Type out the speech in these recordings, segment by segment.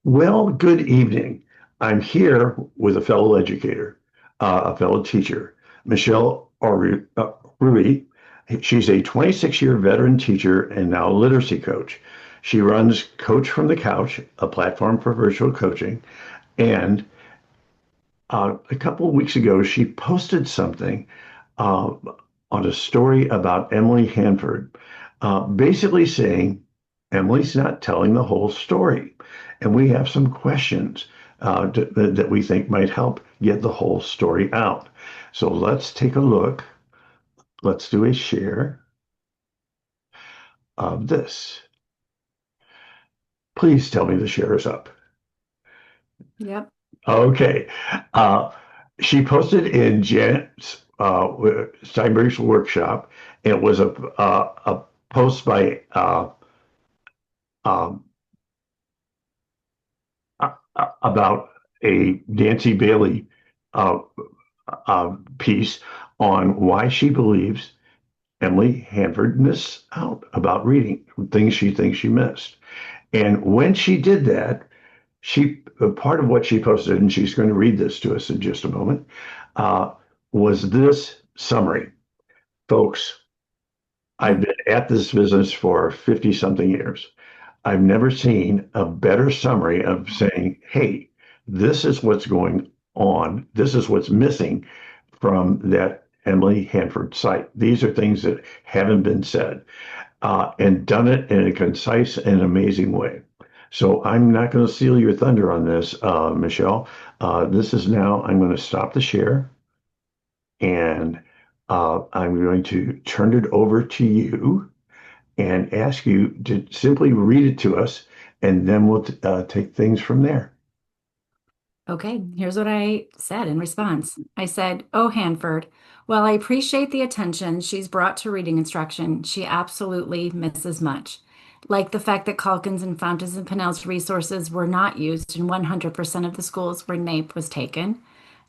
Well, good evening. I'm here with a fellow educator, a fellow teacher, Michelle Ruhe. She's a 26-year veteran teacher and now literacy coach. She runs Coach from the Couch, a platform for virtual coaching. And a couple of weeks ago, she posted something uh, on a story about Emily Hanford, basically saying Emily's not telling the whole story. And we have some questions that we think might help get the whole story out. So let's take a look. Let's do a share of this. Please tell me the share is up. Yep. Okay. Uh, she posted in Janet's Steinberg's workshop. It was a post by um, about a Nancy Bailey uh, piece on why she believes Emily Hanford missed out about reading things she thinks she missed. And when she did that, she part of what she posted, and she's going to read this to us in just a moment, uh, was this summary. Folks, I've Mm. been at this business for 50 something years. I've never seen a better summary of saying, hey, this is what's going on. This is what's missing from that Emily Hanford site. These are things that haven't been said, and done it in a concise and amazing way. So I'm not going to steal your thunder on this, Michelle. This is now, I'm going to stop the share and I'm going to turn it over to you and ask you to simply read it to us, and then we'll take things from there. Okay, here's what I said in response. I said, "Oh, Hanford, while I appreciate the attention she's brought to reading instruction, she absolutely misses much. Like the fact that Calkins and Fountas and Pinnell's resources were not used in 100% of the schools where NAEP was taken.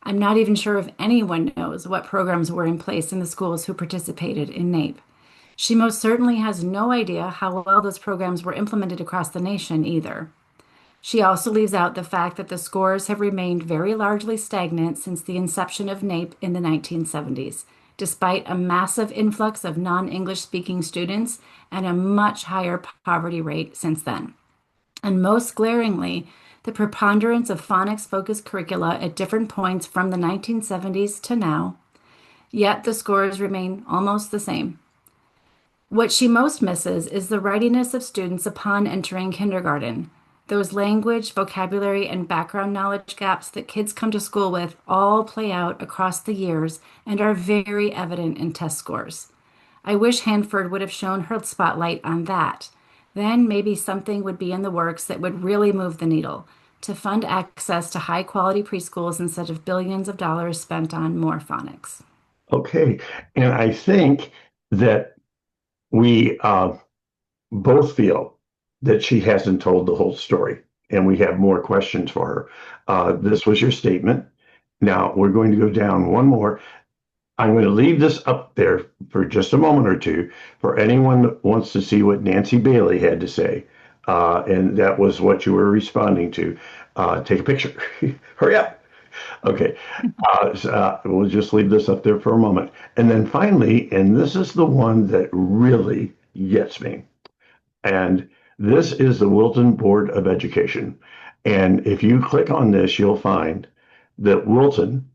I'm not even sure if anyone knows what programs were in place in the schools who participated in NAEP. She most certainly has no idea how well those programs were implemented across the nation either. She also leaves out the fact that the scores have remained very largely stagnant since the inception of NAEP in the 1970s, despite a massive influx of non-English speaking students and a much higher poverty rate since then. And most glaringly, the preponderance of phonics focused curricula at different points from the 1970s to now, yet the scores remain almost the same. What she most misses is the readiness of students upon entering kindergarten. Those language, vocabulary, and background knowledge gaps that kids come to school with all play out across the years and are very evident in test scores. I wish Hanford would have shown her spotlight on that. Then maybe something would be in the works that would really move the needle to fund access to high quality preschools instead of billions of dollars spent on more phonics. Okay. And I think that we both feel that she hasn't told the whole story, and we have more questions for her. This was your statement. Now we're going to go down one more. I'm going to leave this up there for just a moment or two for anyone that wants to see what Nancy Bailey had to say. And that was what you were responding to. Take a picture. Hurry up. Okay. We'll just leave this up there for a moment. And then finally, and this is the one that really gets me. And this is the Wilton Board of Education. And if you click on this, you'll find that Wilton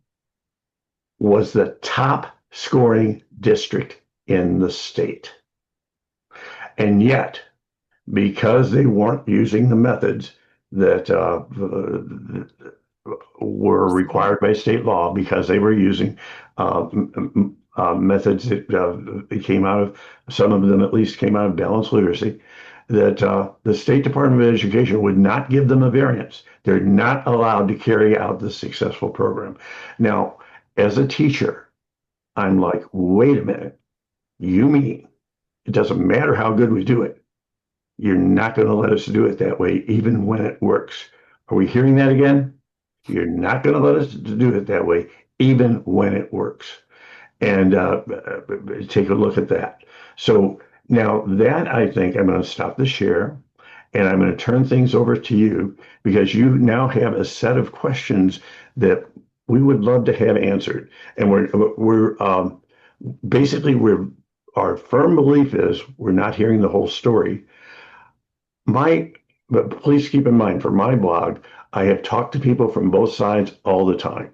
was the top scoring district in the state. And yet, because they weren't using the methods that were required by state law, because they were using methods that came out of, some of them at least came out of balanced literacy, that the State Department of Education would not give them a variance. They're not allowed to carry out the successful program. Now, as a teacher, I'm like, wait a minute. You mean it doesn't matter how good we do it? You're not going to let us do it that way, even when it works. Are we hearing that again? You're not going to let us do it that way, even when it works. And take a look at that. So now that I think I'm going to stop the share, and I'm going to turn things over to you because you now have a set of questions that we would love to have answered. And we're basically we're our firm belief is we're not hearing the whole story. My, but please keep in mind, for my blog, I have talked to people from both sides all the time.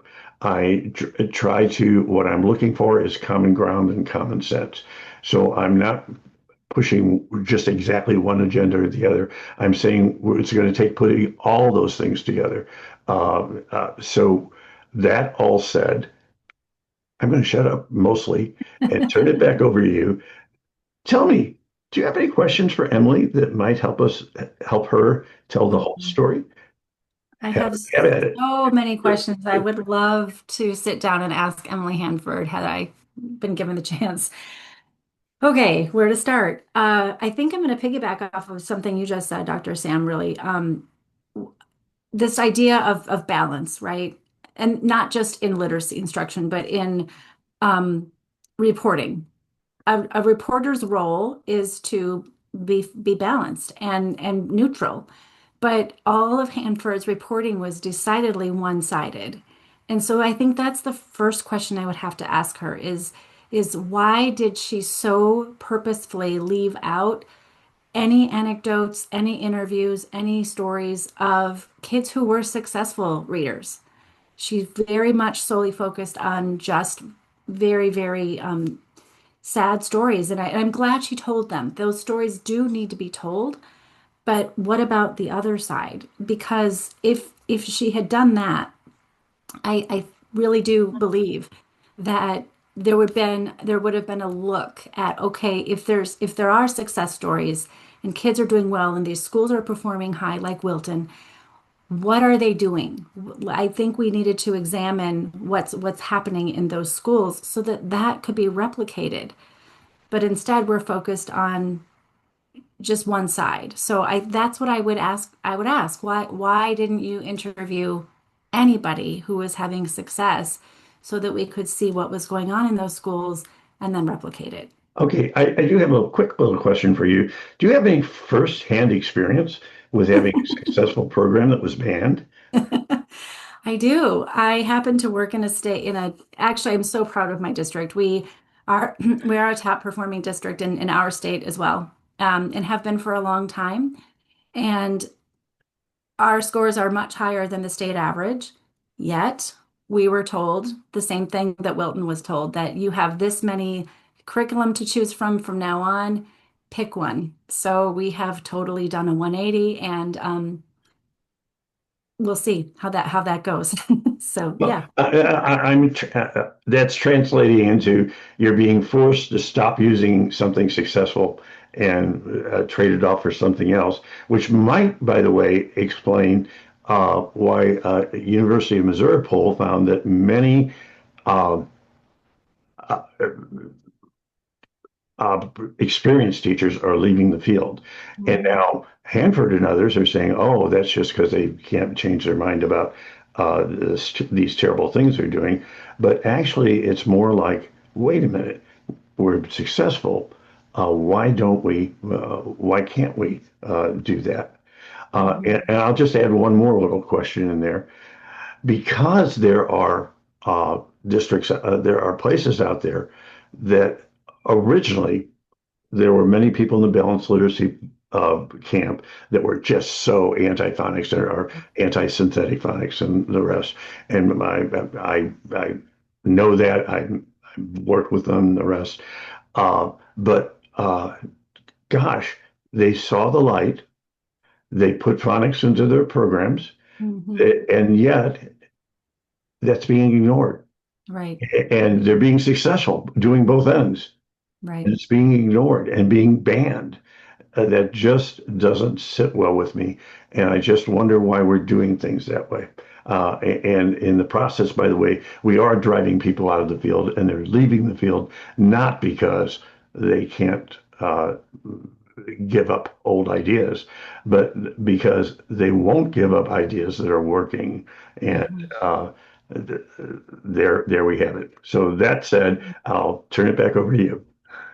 Try to, what I'm looking for is common ground and common sense. So I'm not pushing just exactly one agenda or the other. I'm saying it's going to take putting all those things together. So that all said, I'm going to shut up mostly and turn it back over to you. Tell me, do you have any questions for Emily that might help her tell the whole Mhm. story? I Have, have have at it. so many questions. I would love to sit down and ask Emily Hanford had I been given the chance. Okay, where to start? I think I'm going to piggyback off of something you just said, Dr. Sam, really. This idea of balance, right? And not just in literacy instruction, but in um, reporting. A reporter's role is to be balanced and neutral. But all of Hanford's reporting was decidedly one-sided. And so I think that's the first question I would have to ask her is why did she so purposefully leave out any anecdotes, any interviews, any stories of kids who were successful readers? She very much solely focused on just very, very sad stories. And I'm glad she told them. Those stories do need to be told. But what about the other side? Because if she had done that, I really do believe that there would have been a look at, okay, if there are success stories and kids are doing well and these schools are performing high like Wilton, what are they doing? I think we needed to examine what's happening in those schools so that that could be replicated. But instead, we're focused on just one side. So I that's what I would ask. I would ask, why didn't you interview anybody who was having success so that we could see what was going on in those schools and then replicate it? Okay, I do have a quick little question for you. Do you have any first-hand experience with having a successful program that was banned? I do. I happen to work in a state in a actually I'm so proud of my district. We are we are a top performing district in our state as well. And have been for a long time. And our scores are much higher than the state average, yet we were told the same thing that Wilton was told, that you have this many curriculum to choose from now on, pick one. So we have totally done a 180 and we'll see how that goes. So Well, yeah. that's translating into you're being forced to stop using something successful and trade it off for something else, which might, by the way, explain why University of Missouri poll found that many uh, uh, uh, experienced teachers are leaving the field. And Mhm. now Hanford and others are saying, oh, that's just because they can't change their mind about these terrible things they're doing. But actually, it's more like, wait a minute, we're successful. Why can't we do that? Mhm. And I'll just add one more little question in there. Because there are there are places out there that originally there were many people in the balanced literacy camp that were just so anti-phonics. There are anti-synthetic phonics and the rest. And I know that I worked with them and the rest. But gosh, they saw the light. They put phonics into their programs, Mhm. and yet that's being ignored. Right, And they're being successful doing both ends. right. And it's being ignored and being banned. That just doesn't sit well with me. And I just wonder why we're doing things that way. And in the process, by the way, we are driving people out of the field and they're leaving the field not because they can't give up old ideas, but because they won't give up ideas that are working. And Mhm. uh, there we have it. So that said, I'll turn it back over to you.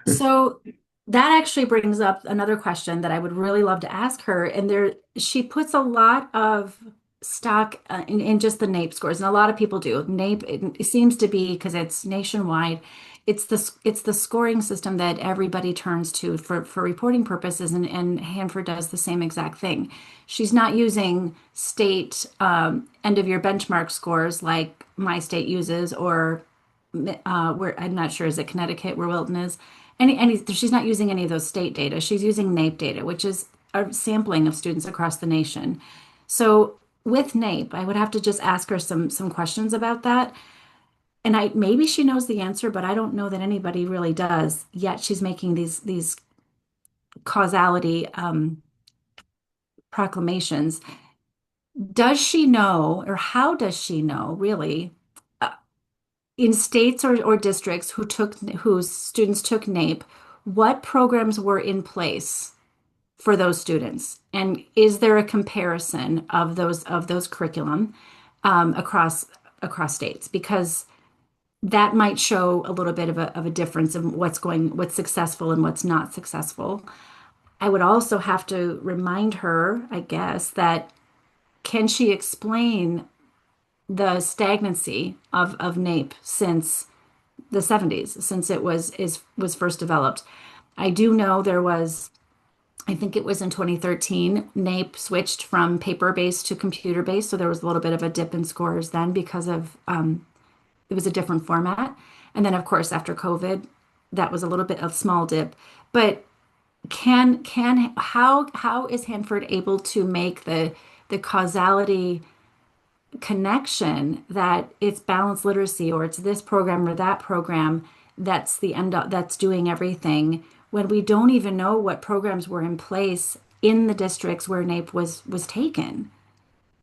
So That actually brings up another question that I would really love to ask her. And there, she puts a lot of stock in just the NAEP scores, and a lot of people do. NAEP, it seems to be because it's nationwide. It's the scoring system that everybody turns to for reporting purposes, and Hanford does the same exact thing. She's not using state end of year benchmark scores like my state uses, or where I'm not sure, is it Connecticut where Wilton is? She's not using any of those state data. She's using NAEP data, which is a sampling of students across the nation. So with NAEP, I would have to just ask her some questions about that. And I maybe she knows the answer, but I don't know that anybody really does. Yet she's making these causality proclamations. Does she know, or how does she know, really, uh, in states or districts whose students took NAEP, what programs were in place for those students? And is there a comparison of those curriculum across states? Because that might show a little bit of a difference in what's successful and what's not successful. I would also have to remind her, I guess, that can she explain the stagnancy of NAEP since the 70s, since it was first developed. I do know there was, I think it was in 2013, NAEP switched from paper-based to computer-based, so there was a little bit of a dip in scores then because of it was a different format. And then of course after COVID, that was a little bit of small dip. But how is Hanford able to make the causality connection that it's balanced literacy or it's this program or that program that's doing everything when we don't even know what programs were in place in the districts where NAEP was taken?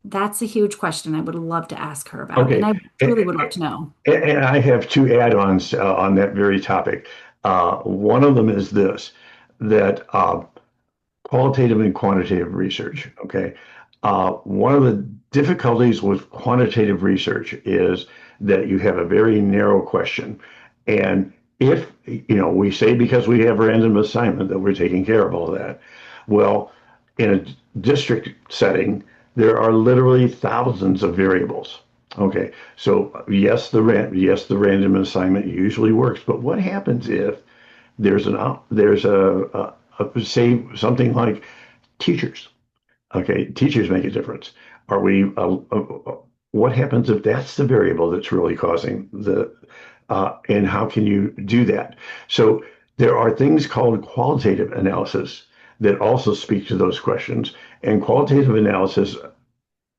That's a huge question I would love to ask her about, and Okay. I truly And, would love to know. and I have two add-ons on that very topic. One of them is this, that qualitative and quantitative research. Okay. One of the difficulties with quantitative research is that you have a very narrow question. And if, we say because we have random assignment that we're taking care of all that. Well, in a district setting, there are literally thousands of variables. Okay. So yes, the random assignment usually works, but what happens if there's say something like teachers. Okay, teachers make a difference. Are we? What happens if that's the variable that's really causing and how can you do that? So there are things called qualitative analysis that also speak to those questions, and qualitative analysis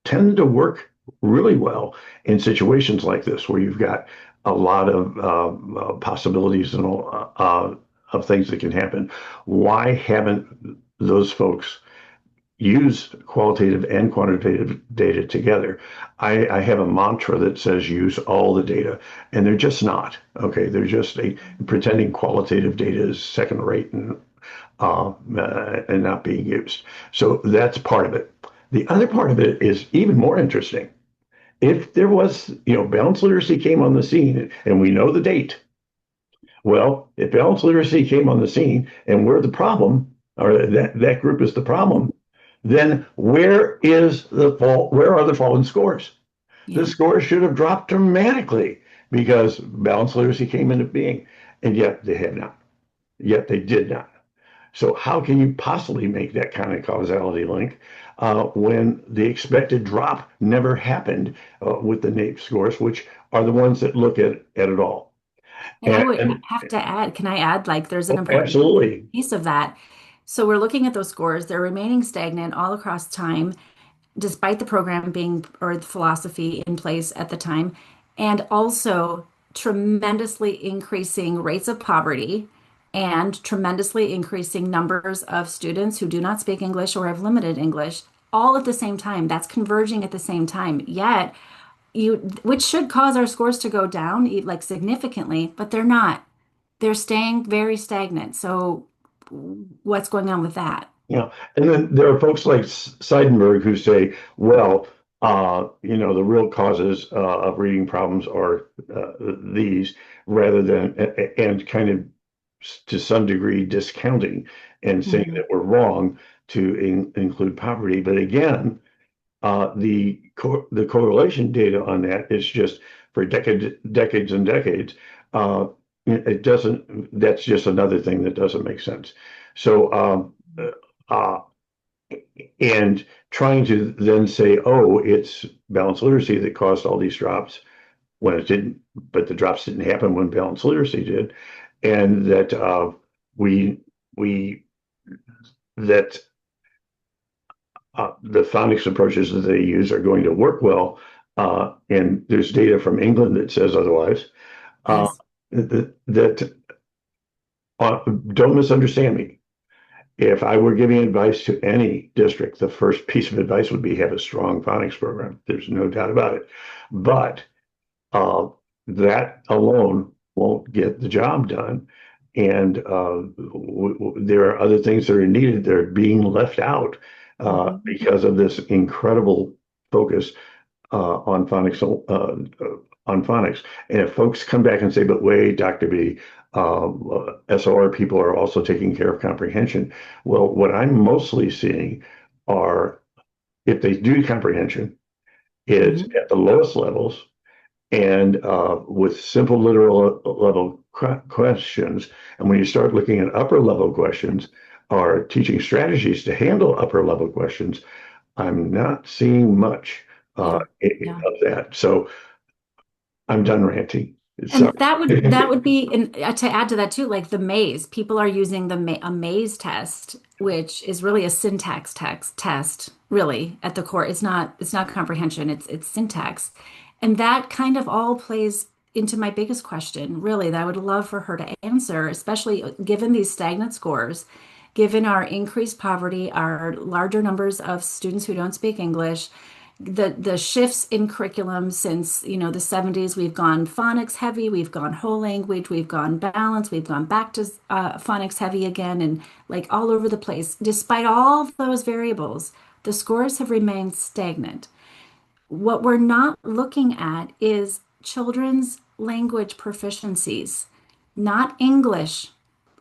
tend to work really well in situations like this where you've got a lot of possibilities and of things that can happen. Why haven't those folks used qualitative and quantitative data together? I have a mantra that says use all the data, and they're just not. Okay, they're just pretending qualitative data is second rate and not being used. So that's part of it. The other part of it is even more interesting. If there was, balanced literacy came on the scene, and we know the date, well, if balanced literacy came on the scene and we're the problem, or that group is the problem, then where is the fault? Where are the fallen scores? The Yeah. scores should have dropped dramatically because balanced literacy came into being, and yet they have not. Yet they did not. So how can you possibly make that kind of causality link when the expected drop never happened with the NAEP scores, which are the ones that look at it all? And I would And have to add, can I add, like, there's an oh, important absolutely. piece of that. So we're looking at those scores, they're remaining stagnant all across time, despite the program being or the philosophy in place at the time, and also tremendously increasing rates of poverty and tremendously increasing numbers of students who do not speak English or have limited English, all at the same time. That's converging at the same time. Yet, which should cause our scores to go down like significantly, but they're not. They're staying very stagnant. So, what's going on with that? And then there are folks like Seidenberg who say, well, the real causes of reading problems are these, rather than and kind of to some degree discounting and saying Mhm. that we're wrong to include poverty. But again, the correlation data on that is just for decades and decades. Uh, it doesn't. That's just another thing that doesn't make sense. So, uh, and trying to then say, oh, it's balanced literacy that caused all these drops when it didn't, but the drops didn't happen when balanced literacy did, and that we we that the phonics approaches that they use are going to work well. And there's data from England that says otherwise. Uh, Yes. that don't misunderstand me. If I were giving advice to any district, the first piece of advice would be have a strong phonics program. There's no doubt about it. But uh, that alone won't get the job done. And there are other things that are needed that are being left out Mhm. because of this incredible focus on phonics. On phonics. And if folks come back and say, but wait, Dr. B, SOR people are also taking care of comprehension. Well, what I'm mostly seeing are, if they do comprehension, is Mhm. at the lowest levels and with simple literal level questions. And when you start looking at upper level questions or teaching strategies to handle upper level questions, I'm not seeing much Yeah. Yeah. of that. So I'm done ranting. And Sorry. that would be and to add to that too, like the maze. People are using a maze test, which is really a syntax text test, really at the core. It's not comprehension, it's syntax. And that kind of all plays into my biggest question, really, that I would love for her to answer, especially given these stagnant scores, given our increased poverty, our larger numbers of students who don't speak English, the shifts in curriculum since the 70s. We've gone phonics heavy, we've gone whole language, we've gone balance, we've gone back to phonics heavy again, and like all over the place. Despite all those variables, the scores have remained stagnant. What we're not looking at is children's language proficiencies, not English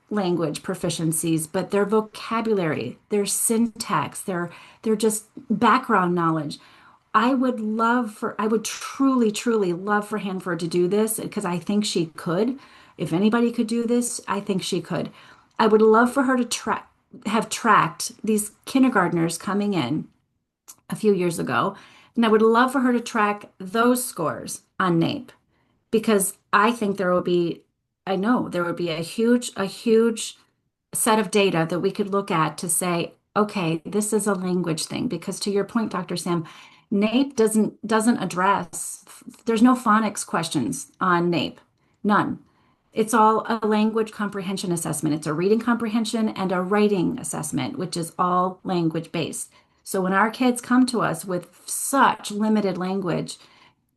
language proficiencies, but their vocabulary, their syntax, their just background knowledge. I would truly, truly love for Hanford to do this because I think she could. If anybody could do this, I think she could. I would love for her to have tracked these kindergartners coming in a few years ago, and I would love for her to track those scores on NAEP because I know there would be a huge set of data that we could look at to say, okay, this is a language thing. Because to your point, Dr. Sam, NAEP doesn't address, there's no phonics questions on NAEP, none. It's all a language comprehension assessment. It's a reading comprehension and a writing assessment, which is all language based. So when our kids come to us with such limited language,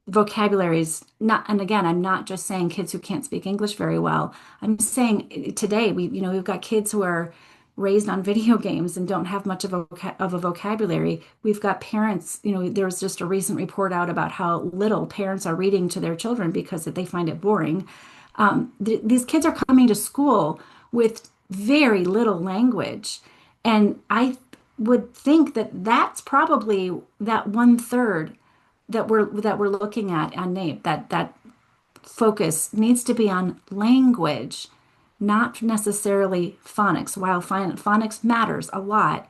vocabularies, not, and again, I'm not just saying kids who can't speak English very well. I'm saying today we've got kids who are raised on video games and don't have much of a vocabulary. We've got parents, there was just a recent report out about how little parents are reading to their children because that they find it boring. These kids are coming to school with very little language, and I would think that that's probably that 1/3 that we're looking at on NAEP, that focus needs to be on language, not necessarily phonics. While phonics matters a lot,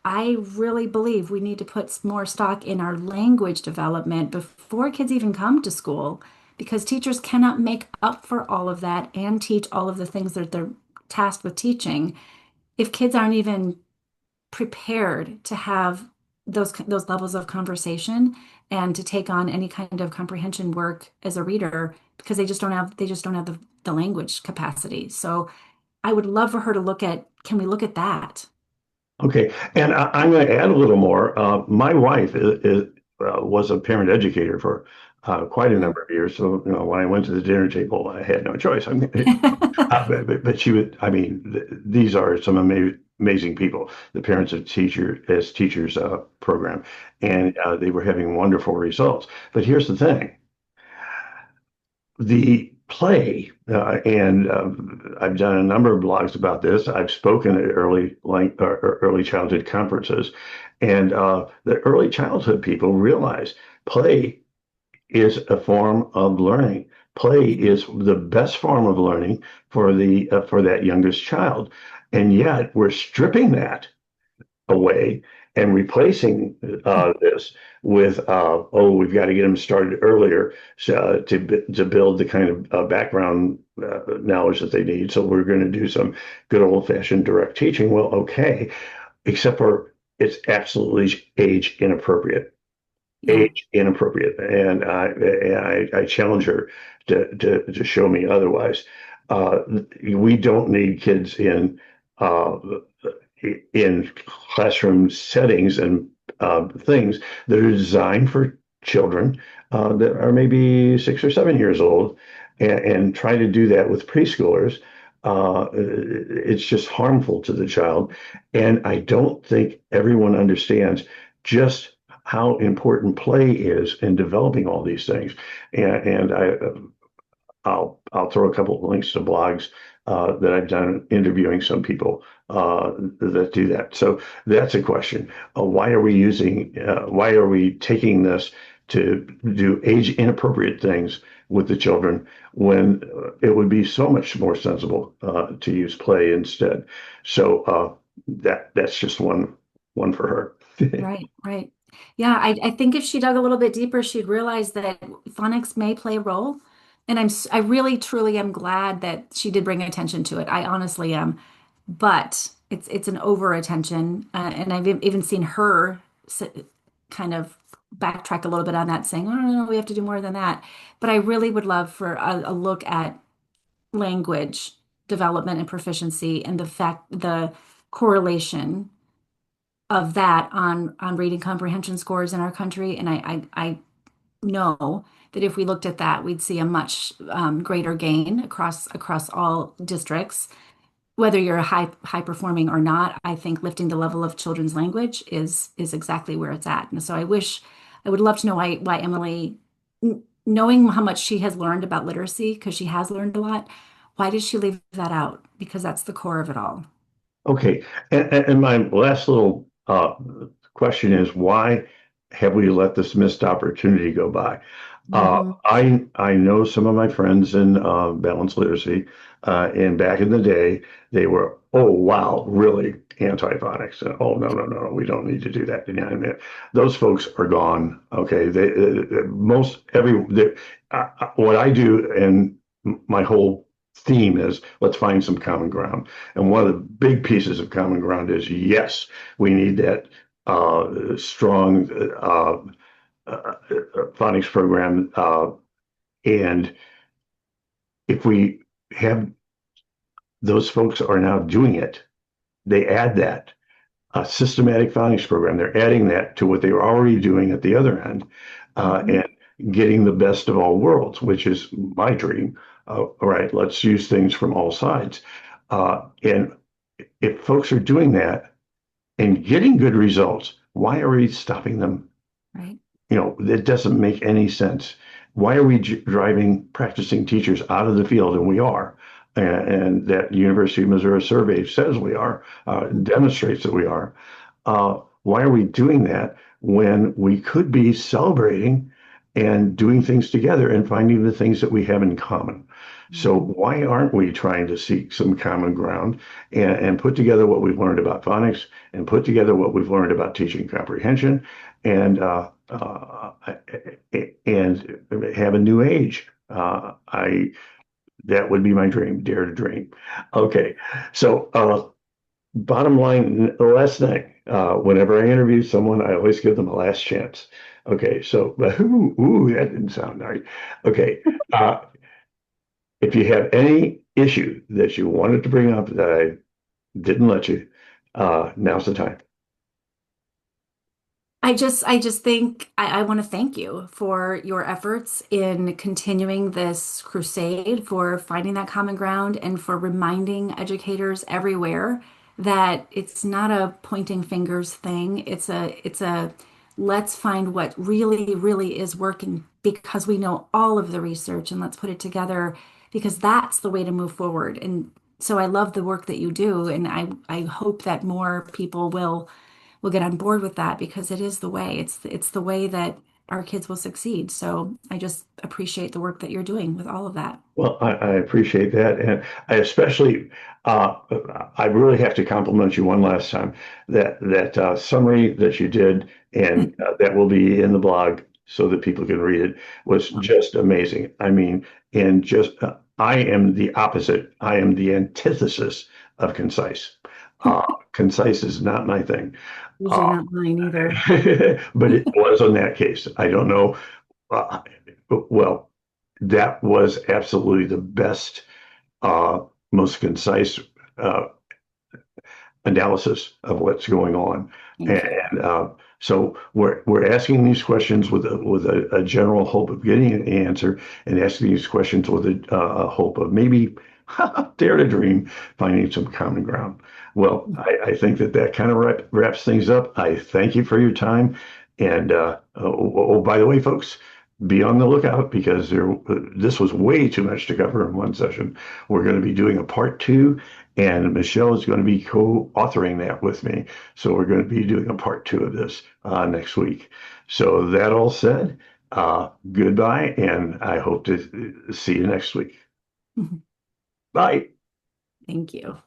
I really believe we need to put more stock in our language development before kids even come to school, because teachers cannot make up for all of that and teach all of the things that they're tasked with teaching if kids aren't even prepared to have those levels of conversation and to take on any kind of comprehension work as a reader because they just don't have the language capacity. So I would love for her to can we look at that? Okay, and I'm going to add a little more. My wife was a parent educator for quite a Mm. number of years. So, when I went to the dinner table, I had no choice. But she would, I mean, these are some amazing people, the Parents of Teachers program, and they were having wonderful results. But here's the thing. play, and I've done a number of blogs about this. I've spoken at early childhood conferences, and the early childhood people realize play is a form of learning. Play Mhm. is the best form of learning for that youngest child, and yet we're stripping that away and replacing this with oh, we've got to get them started earlier to build the kind of background knowledge that they need. So we're going to do some good old-fashioned direct teaching. Well, okay, except for it's absolutely Yeah, age inappropriate, and I challenge her to show me otherwise. Uh, we don't need kids uh, in classroom settings and things that are designed for children that are maybe 6 or 7 years old, and try to do that with preschoolers. It's just harmful to the child, and I don't think everyone understands just how important play is in developing all these things. And I'll throw a couple of links to blogs that I've done interviewing some people that do that. So that's a question. Why are we taking this to do age inappropriate things with the children when it would be so much more sensible to use play instead? So that's just one for her. right, right. Yeah, I think if she dug a little bit deeper, she'd realize that phonics may play a role. And I really, truly am glad that she did bring attention to it. I honestly am. But it's an over attention. And I've even seen her kind of backtrack a little bit on that, saying, oh, no, we have to do more than that. But I really would love for a look at language development and proficiency and the correlation of that on reading comprehension scores in our country. And I know that if we looked at that, we'd see a much greater gain across all districts. Whether you're a high performing or not, I think lifting the level of children's language is exactly where it's at. And so I would love to know why Emily, knowing how much she has learned about literacy, because she has learned a lot, why did she leave that out? Because that's the core of it all. Okay. And my last little question is why have we let this missed opportunity go by? Hmm. I know some of my friends in balanced literacy, and back in the day, they were, oh, wow, really anti-phonics. And, oh, no, no, no, we don't need to do that. And those folks are gone. Okay. What I do and my whole theme is let's find some common ground. And one of the big pieces of common ground is yes, we need that strong phonics program. And if we have those folks are now doing it, they add that a systematic phonics program. They're adding that to what they were already doing at the other end, Hmm. and getting the best of all worlds, which is my dream. All right, let's use things from all sides. And if folks are doing that and getting good results, why are we stopping them? Right. It doesn't make any sense. Why are we driving practicing teachers out of the field? And we are. And that University of Missouri survey says we are, demonstrates that we are. Why are we doing that when we could be celebrating and doing things together and finding the things that we have in common? So Hmm. why aren't we trying to seek some common ground and put together what we've learned about phonics and put together what we've learned about teaching comprehension and and have a new age? I That would be my dream. Dare to dream. Okay, so bottom line, last night, whenever I interview someone, I always give them a last chance. Okay, so that didn't sound right. Okay, uh, if you have any issue that you wanted to bring up that I didn't let you, now's the time. I just think I want to thank you for your efforts in continuing this crusade for finding that common ground and for reminding educators everywhere that it's not a pointing fingers thing. It's a let's find what really, really is working because we know all of the research and let's put it together because that's the way to move forward. And so I love the work that you do, and I hope that more people will get on board with that because it is the way. It's the way that our kids will succeed. So I just appreciate the work that you're doing with all of that. Well, I appreciate that, and I especially, uh, I really have to compliment you one last time. That summary that you did, and that will be in the blog so that people can read it, was just amazing. I mean, and just I am the opposite. I am the antithesis of concise. Concise is not my thing, Those are uh, not mine either. but it was in that case. I don't know. Uh, well, that was absolutely the best, uh, most concise uh, analysis of what's going on. Thank you. And so we're asking these questions with a general hope of getting an answer, and asking these questions with a hope of maybe dare to dream, finding some common ground. Well, I think that kind of wraps things up. I thank you for your time. And oh, by the way, folks, be on the lookout because this was way too much to cover in one session. We're going to be doing a part two, and Michelle is going to be co-authoring that with me. So we're going to be doing a part two of this next week. So that all said, goodbye, and I hope to see you next week. Bye. Thank you.